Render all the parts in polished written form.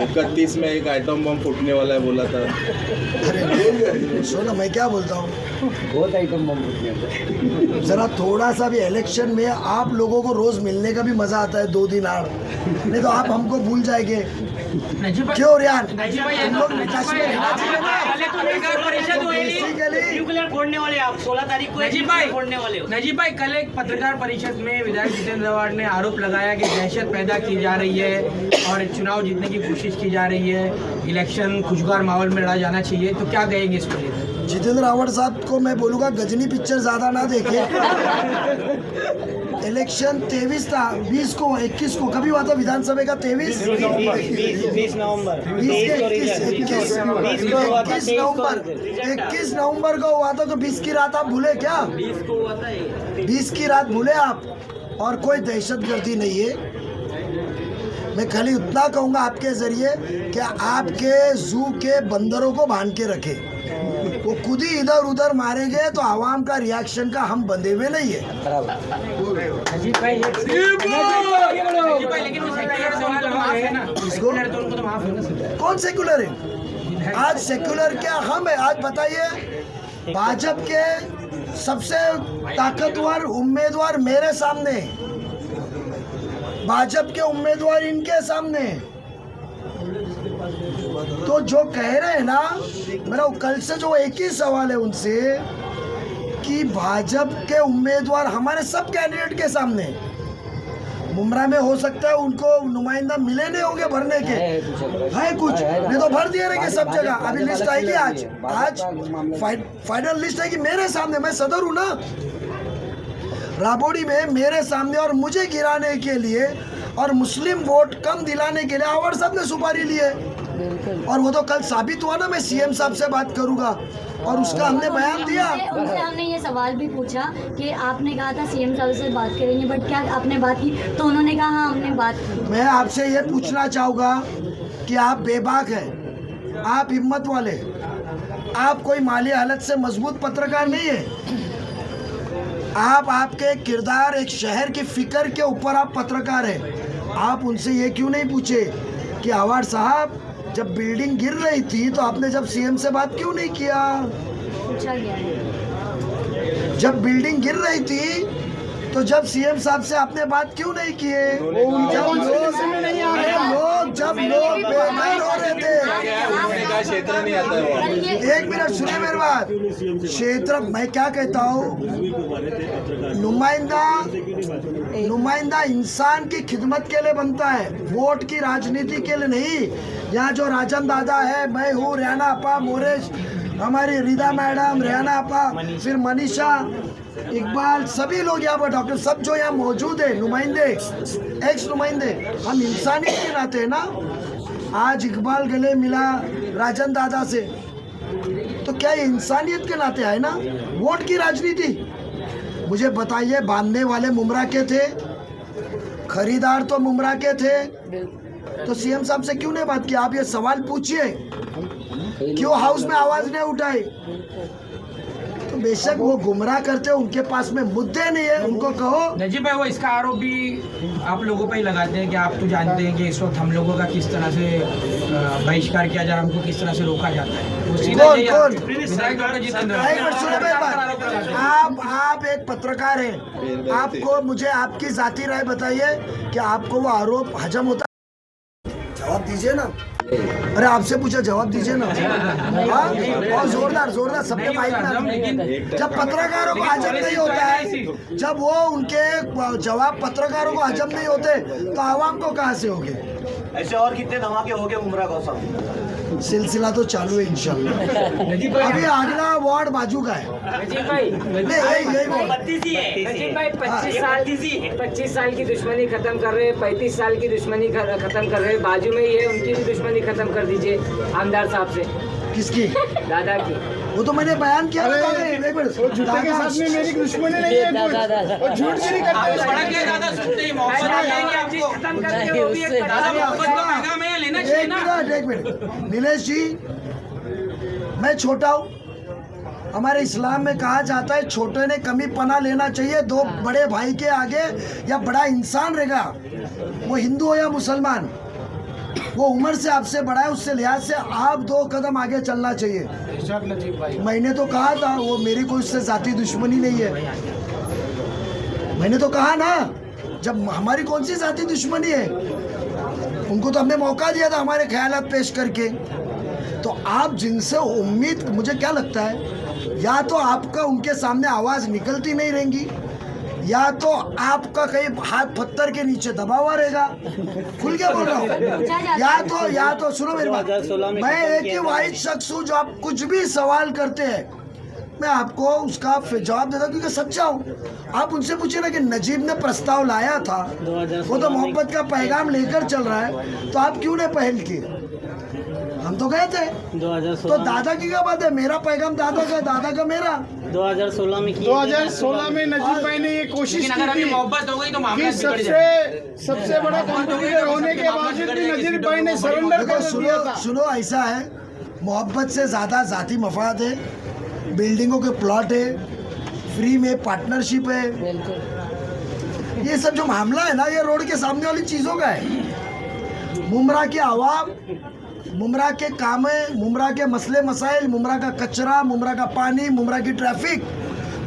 31 में एक item bomb फूटने वाला है बोला था। अरे सुनो, मैं क्या बोलता हूँ, बहुत आइटम बम फूटने जरा थोड़ा सा भी इलेक्शन में आप लोगों को रोज मिलने का भी मजा आता है 2 दिन आड़, नहीं तो आप हमको भूल जाएंगे। क्यों रियान, हम लोग विकास में रहना चाहिए ना। बेसिकली फोड़ने वाले आप 16 तारीख को फोड़ने वाले हो। नजीब भाई, कल एक पत्रकार परिषद में विधायक जितेंद्र अवार्ड ने आरोप लगाया कि दहशत पैदा की जा रही है और चुनाव जीतने की कोशिश की जा रही है, इलेक्शन खुशगवार माहौल में लड़ा जाना चाहिए, तो क्या कहेंगे इस पर? जितेंद्र अवार्ड साहब को मैं बोलूँगा गजनी पिक्चर ज़्यादा ना देखे। इलेक्शन 23 था, 20 को 21 को कभी हुआ था विधानसभा का? 23 नवंबर 21 नवंबर को हुआ था। तो 20 की रात आप भूले क्या? 20 की रात भूले आप? और कोई दहशतगर्दी नहीं है। मैं खाली उतना कहूँगा आपके जरिए कि आपके जू के बंदरों को बांध के रखे, वो खुद ही इधर उधर मारेंगे तो आवाम का रिएक्शन का हम बंधे हुए नहीं है। कौन सेक्युलर है? आज सेक्युलर क्या हम है? आज बताइए, भाजपा के सबसे ताकतवर उम्मीदवार मेरे सामने, भाजपा के उम्मीदवार इनके सामने। तो जो कह रहे हैं ना, मेरा कल से जो एक ही सवाल है उनसे कि भाजपा के उम्मीदवार हमारे सब कैंडिडेट के सामने, मुमरा में हो सकता है उनको नुमाइंदा मिले नहीं होंगे भरने के, है कुछ नहीं तो भर दिए रहेंगे सब जगह। अभी लिस्ट आएगी आज फाइनल लिस्ट आएगी मेरे सामने, मैं सदर हूँ ना राबोड़ी में, मेरे सामने, और मुझे गिराने के लिए और मुस्लिम वोट कम दिलाने के लिए अवार्ड साहब ने सुपारी ली है। और वो तो कल साबित हुआ ना, मैं सीएम साहब से बात करूंगा और उसका हमने बयान दिया। उनसे हमने ये सवाल भी पूछा कि आपने कहा था सीएम साहब से बात करेंगे, बट क्या आपने बात की? तो उन्होंने कहा हाँ हमने बात की। मैं आपसे ये पूछना चाहूँगा कि आप बेबाक हैं, आप हिम्मत वाले, आप कोई माली हालत से मजबूत पत्रकार नहीं है। आप आपके किरदार, एक शहर की फिक्र के ऊपर आप पत्रकार हैं। आप उनसे ये क्यों नहीं पूछे कि अवार्ड साहब जब बिल्डिंग गिर रही थी तो आपने जब सीएम से बात क्यों नहीं किया? पूछा गया है। जब बिल्डिंग गिर रही थी तो जब सीएम साहब से आपने बात क्यों नहीं किए? जब लोग बेघर हो रहे थे। क्षेत्र नहीं आता है। एक मिनट सुनिए मेरी बात। क्षेत्र, मैं क्या कहता हूँ, नुमाइंदा इंसान की खिदमत के लिए बनता है, वोट की राजनीति के लिए नहीं। यहाँ जो राजन दादा है, मैं हूँ, रेहाना आपा, मोरेश, हमारी रिदा मैडम, रेहाना आपा, फिर मनीषा, इकबाल, सभी लोग यहाँ पर, डॉक्टर, सब जो यहाँ मौजूद है, नुमाइंदे, एक्स नुमाइंदे, हम इंसानियत के नाते है ना। आज इकबाल गले मिला राजन दादा से, तो क्या ये इंसानियत के नाते आए ना? वोट की राजनीति? मुझे बताइए, बांधने वाले मुमरा के थे, खरीदार तो मुमरा के थे, तो सीएम साहब से क्यों नहीं बात की? आप ये सवाल पूछिए, क्यों हाउस में आवाज नहीं उठाई? तो बेशक वो गुमराह करते हैं, उनके पास में मुद्दे नहीं है, उनको कहो। नजीब भाई, वो इसका आरोप भी आप लोगों पे ही लगाते हैं कि आप तो जानते हैं कि इस वक्त हम लोगों का किस तरह से बहिष्कार किया जा रहा है, हमको किस तरह से रोका जाता है। वो सीधा कौन? आप एक पत्रकार हैं, आपको मुझे आपकी जाती राय बताइए कि आपको वो आरोप हजम होता? जवाब दीजिए ना। अरे आपसे पूछा, जवाब दीजिए ना। हाँ, और जोरदार सबके माइक में। जब पत्रकारों को हजम नहीं होता है, जब वो उनके जवाब पत्रकारों को हजम नहीं होते, तो आवाम को कहाँ से होंगे? ऐसे और कितने धमाके हो गए उमरा गौसा? सिलसिला तो चालू है इंशाल्लाह। अभी अगला वार्ड बाजू का है। यही वार्ड 25 साल की दुश्मनी खत्म कर रहे, 35 साल की दुश्मनी खत्म कर रहे, बाजू में ही है, उनकी भी दुश्मनी खत्म कर दीजिए आमदार साहब से। किसकी? दादा की। वो तो मैंने बयान किया। के साथ में मेरी दुश्मनी नहीं है, वो झूठ भी नहीं करते। एक मिनट नीलेश जी, मैं छोटा हूँ, हमारे इस्लाम में कहा जाता है छोटे ने कमी पना लेना चाहिए। दो बड़े भाई के आगे या बड़ा इंसान रहेगा, वो हिंदू हो या मुसलमान, वो उम्र से आपसे बड़ा है, उससे लिहाज से आप 2 कदम आगे चलना चाहिए। मैंने तो कहा था, वो मेरी कोई उससे जाती दुश्मनी नहीं है। मैंने तो कहा ना, जब हमारी कौन सी जाती दुश्मनी है, उनको तो हमने मौका दिया था हमारे ख्यालात पेश करके। तो आप जिनसे उम्मीद, मुझे क्या लगता है, या तो आपका उनके सामने आवाज़ निकलती नहीं रहेंगी, या तो आपका कहीं हाथ पत्थर के नीचे दबा हुआ रहेगा। खुल के बोल रहा हूँ। या तो सुनो मेरी बात, मैं एक ही वाहिद शख्स हूँ जो आप कुछ भी सवाल करते हैं मैं आपको उसका जवाब देता हूँ, क्योंकि सच्चा हूँ। आप उनसे पूछिए ना कि नजीब ने प्रस्ताव लाया था, वो तो मोहब्बत का पैगाम लेकर चल रहा है, तो आप क्यों ने पहल की? हम तो गए थे। 2016 तो दादा की क्या बात है, मेरा पैगाम दादा का, दादा का मेरा। 2016 में 2016 में नजीब भाई ने ये कोशिश लेकिन अगर की अभी थी मोहब्बत हो गई तो कि मामला बिगड़ जाए। सबसे बड़ा कॉम्पिटिटर होने के बावजूद भी नजीब भाई ने सरेंडर देखो कर दिया था। सुनो, ऐसा है, मोहब्बत से ज़्यादा ज़ाती मफाद है, बिल्डिंगों के प्लॉट है, फ्री में पार्टनरशिप है, ये सब जो मामला है ना, ये रोड के सामने वाली चीज़ों का है। मुमरा की आवाम, मुमरा के काम, मुमरा के मसले मसाइल, मुमरा का कचरा, मुमरा का पानी, मुमरा की ट्रैफिक,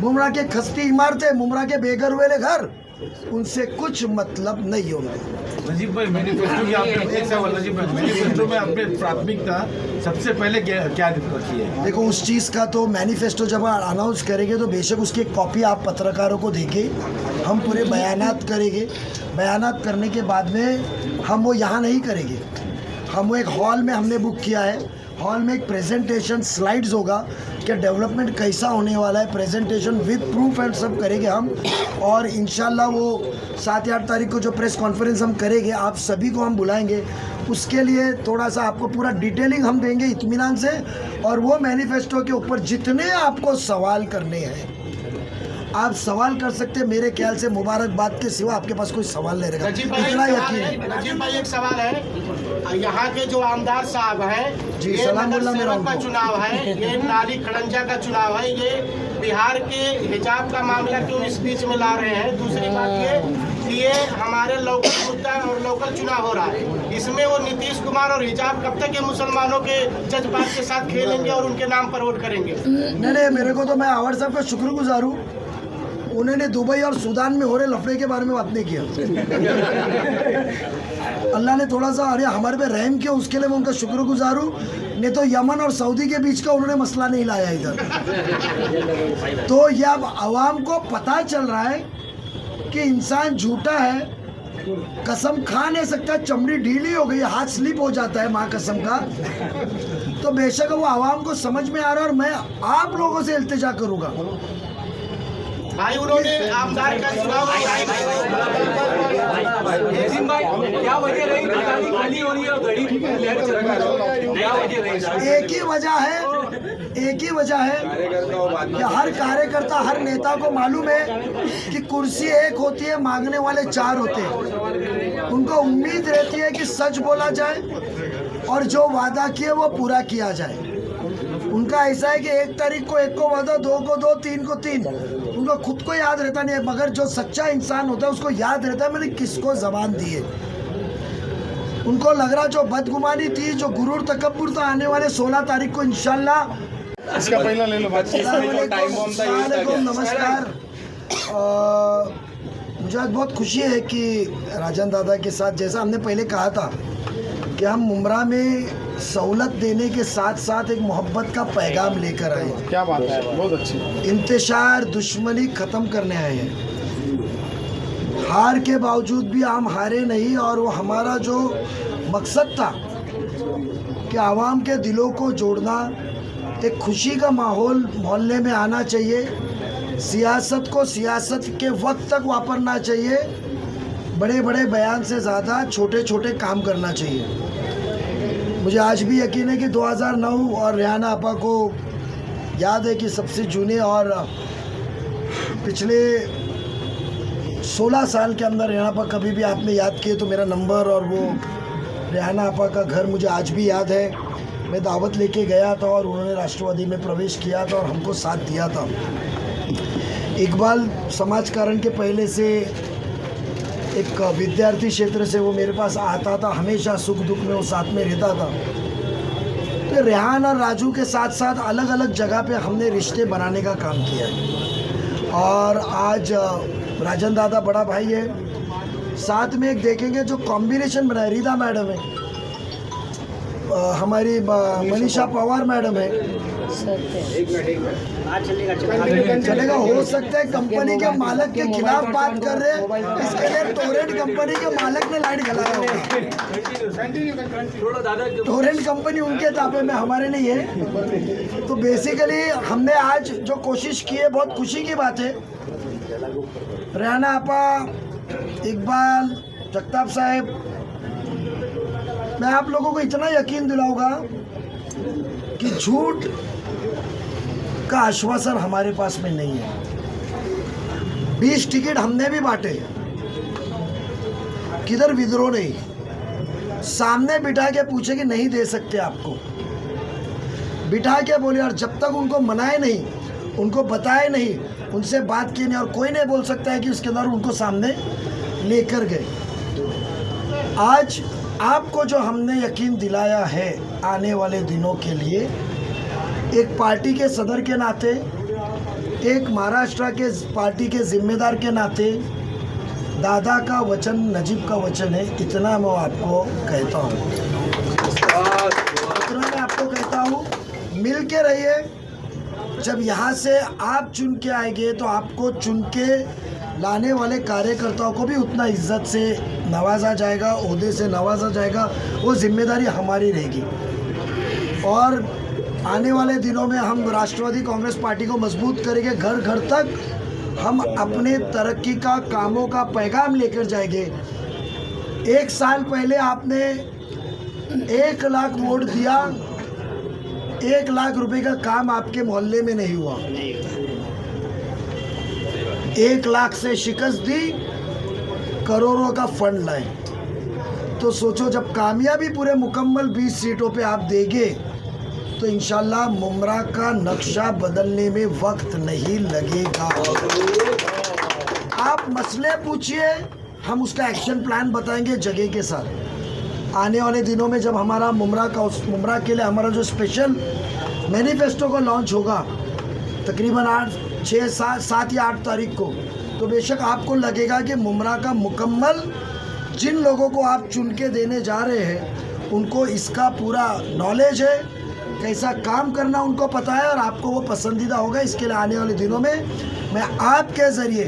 मुमरा के खस्ती इमारतें, मुमरा के बेघर हुए घर, उनसे कुछ मतलब नहीं है उनको। नजीब भाई, मैनिफेस्टो की आपने एक सवाल, नजीब भाई मैनिफेस्टो में आपने प्राथमिकता सबसे पहले क्या रखी है? देखो, उस चीज़ का तो मैनिफेस्टो जब अनाउंस करेंगे तो बेशक उसकी एक कॉपी आप पत्रकारों को देंगे, हम पूरे बयानात करेंगे। बयानात करने के बाद में हम वो यहाँ नहीं करेंगे, हम वो एक हॉल में हमने बुक किया है। हॉल में एक प्रेजेंटेशन स्लाइड्स होगा कि डेवलपमेंट कैसा होने वाला है, प्रेजेंटेशन विद प्रूफ एंड सब करेंगे हम। और इंशाल्लाह वो 7 या 8 तारीख को जो प्रेस कॉन्फ्रेंस हम करेंगे, आप सभी को हम बुलाएंगे। उसके लिए थोड़ा सा आपको पूरा डिटेलिंग हम देंगे इत्मीनान से, और वो मैनिफेस्टो के ऊपर जितने आपको सवाल करने हैं आप सवाल कर सकते हैं। मेरे ख्याल से मुबारकबाद के सिवा आपके पास कोई सवाल नहीं रहेगा, इतना यकीन है। नजीब भाई एक सवाल है, यहाँ के जो आमदार साहब हैं, जी, ये सलाम नगर बोलना मेरा सेवक का उनको। चुनाव है, ये नाली खड़ंजा का चुनाव है, ये बिहार के हिजाब का मामला क्यों इस बीच में ला रहे हैं? दूसरी बात ये कि ये हमारे लोकल मुद्दा और लोकल चुनाव हो रहा है, इसमें वो नीतीश कुमार और हिजाब कब तक ये मुसलमानों के जज्बात के साथ खेलेंगे और उनके नाम पर वोट करेंगे? नहीं, मेरे को तो, मैं आवर साहब का शुक्रगुजार हूँ, उन्होंने दुबई और सूडान में हो रहे लफड़े के बारे में बात नहीं किया। अल्लाह ने थोड़ा सा अरे हमारे पे रहम किया, उसके लिए मैं उनका शुक्रगुजार हूँ। नहीं तो यमन और सऊदी के बीच का उन्होंने मसला नहीं लाया इधर। तो ये अब आवाम को पता चल रहा है कि इंसान झूठा है, कसम खा नहीं सकता, चमड़ी ढीली हो गई, हाथ स्लिप हो जाता है माँ कसम का। तो बेशक वो आवाम को समझ में आ रहा है, और मैं आप लोगों से इल्तिजा करूँगा। भाई उन्होंने आमदार का चुनाव क्या वजह रही गाड़ी खाली हो रही है और गाड़ी क्या वजह रही? एक ही वजह है कि हर कार्यकर्ता, हर नेता को मालूम है कि कुर्सी एक होती है, मांगने वाले 4 होते हैं। उनको उम्मीद रहती है कि सच बोला जाए और जो वादा किए वो पूरा किया जाए। उनका ऐसा है कि 1 तारीख को 1 को वादा, 2 को 2, 3 को 3। उनको खुद को याद रहता नहीं है, मगर जो सच्चा इंसान होता है उसको याद रहता है मैंने किसको जबान दी है। उनको लग रहा जो बदगुमानी थी, जो गुरूर तकब्बुर था, आने वाले 16 तारीख को इंशाल्लाह। इसका पहला ले लो बात। नमस्कार। मुझे आज बहुत खुशी है कि राजन दादा के साथ, जैसा हमने पहले कहा था कि हम मुमरा में सहूलत देने के साथ साथ एक मोहब्बत का पैगाम लेकर आए। क्या बात है, बहुत अच्छी। इंतशार, दुश्मनी ख़त्म करने आए हैं। हार के बावजूद भी हम हारे नहीं, और वो हमारा जो मकसद था कि आवाम के दिलों को जोड़ना, एक खुशी का माहौल मोहल्ले में आना चाहिए, सियासत को सियासत के वक्त तक वापरना चाहिए, बड़े बड़े बयान से ज़्यादा छोटे छोटे काम करना चाहिए। मुझे आज भी यकीन है कि 2009 और रेहाना आपा को याद है कि सबसे जूने और पिछले 16 साल के अंदर रेहाना आपा कभी भी आपने याद किए तो मेरा नंबर और वो रेहाना आपा का घर मुझे आज भी याद है। मैं दावत लेके गया था और उन्होंने राष्ट्रवादी में प्रवेश किया था और हमको साथ दिया था। इकबाल समाज कारण के पहले से एक विद्यार्थी क्षेत्र से वो मेरे पास आता था, हमेशा सुख दुख में वो साथ में रहता था। तो रेहान और राजू के साथ साथ अलग अलग जगह पे हमने रिश्ते बनाने का काम किया है। और आज राजन दादा बड़ा भाई है, साथ में एक देखेंगे जो कॉम्बिनेशन बना है, रीदा मैडम है, हमारी मनीषा पवार मैडम है, चलेगा। हो सकता है कंपनी के मालिक के खिलाफ बात कर रहे हैं, इसके लिए टोरेंट कंपनी के मालिक ने लाइट जलाया होगा। टोरेंट कंपनी उनके ताबे में, हमारे नहीं है। तो बेसिकली हमने आज जो कोशिश की है, बहुत खुशी की बात है। रेहाना आपा, इकबाल, जगताप साहब, मैं आप लोगों को इतना यकीन दिलाऊंगा कि झूठ का आश्वासन हमारे पास में नहीं है। 20 टिकट हमने भी बांटे, किधर विद्रोह नहीं। सामने बिठा के पूछे कि नहीं दे सकते आपको, बिठा के बोले, और जब तक उनको मनाए नहीं, उनको बताए नहीं, उनसे बात की नहीं, और कोई नहीं बोल सकता है कि उसके अंदर उनको सामने लेकर गए। आज आपको जो हमने यकीन दिलाया है आने वाले दिनों के लिए, एक पार्टी के सदर के नाते, एक महाराष्ट्र के पार्टी के जिम्मेदार के नाते, दादा का वचन नजीब का वचन है, इतना मैं आपको कहता हूँ, इतना मैं आपको कहता हूँ। मिल के रहिए। जब यहाँ से आप चुन के आएंगे तो आपको चुन के लाने वाले कार्यकर्ताओं को भी उतना इज्जत से नवाजा जाएगा, ओहदे से नवाजा जाएगा। वो जिम्मेदारी हमारी रहेगी। और आने वाले दिनों में हम राष्ट्रवादी कांग्रेस पार्टी को मजबूत करेंगे। घर घर तक हम अपने तरक्की का, कामों का पैगाम लेकर जाएंगे। 1 साल पहले आपने 1 लाख वोट दिया, 1 लाख रुपए का काम आपके मोहल्ले में नहीं हुआ। 1 लाख से शिकस्त दी, करोड़ों का फंड लाए। तो सोचो, जब कामयाबी पूरे मुकम्मल 20 सीटों पे आप देंगे तो इंशाल्लाह मुमरा का नक्शा बदलने में वक्त नहीं लगेगा। आप मसले पूछिए, हम उसका एक्शन प्लान बताएंगे जगह के साथ। आने वाले दिनों में जब हमारा मुमरा के लिए हमारा जो स्पेशल मैनिफेस्टो का लॉन्च होगा, तकरीबन 7 या 8 तारीख को, तो बेशक आपको लगेगा कि मुमरा का मुकम्मल, जिन लोगों को आप चुन के देने जा रहे हैं उनको इसका पूरा नॉलेज है, कैसा काम करना उनको पता है, और आपको वो पसंदीदा होगा। इसके लिए आने वाले दिनों में मैं आपके ज़रिए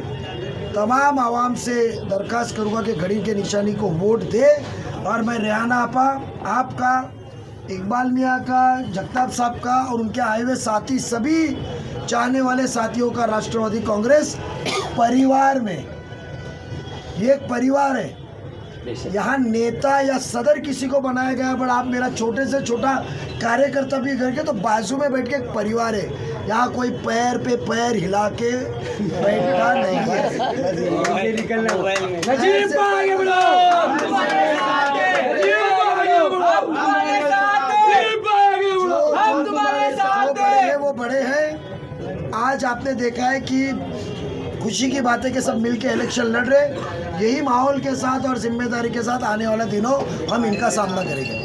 तमाम आवाम से दरख्वास्त करूँगा कि घड़ी के निशानी को वोट दे। और मैं रेहाना आपा, आपका, इकबाल मियाँ का, जगताप साहब का और उनके आए हुए साथी, सभी चाहने वाले साथियों का राष्ट्रवादी कांग्रेस परिवार में, ये एक परिवार है। यहाँ नेता या सदर किसी को बनाया गया, बट आप मेरा छोटे से छोटा कार्यकर्ता भी करके तो बाजू में बैठ के एक परिवार है। यहाँ कोई पैर पे पैर हिला के बैठा नहीं है। वो बड़े हैं। आज आपने देखा है कि खुशी की बात है कि सब मिलके इलेक्शन लड़ रहे। यही माहौल के साथ और जिम्मेदारी के साथ आने वाले दिनों हम इनका सामना करेंगे।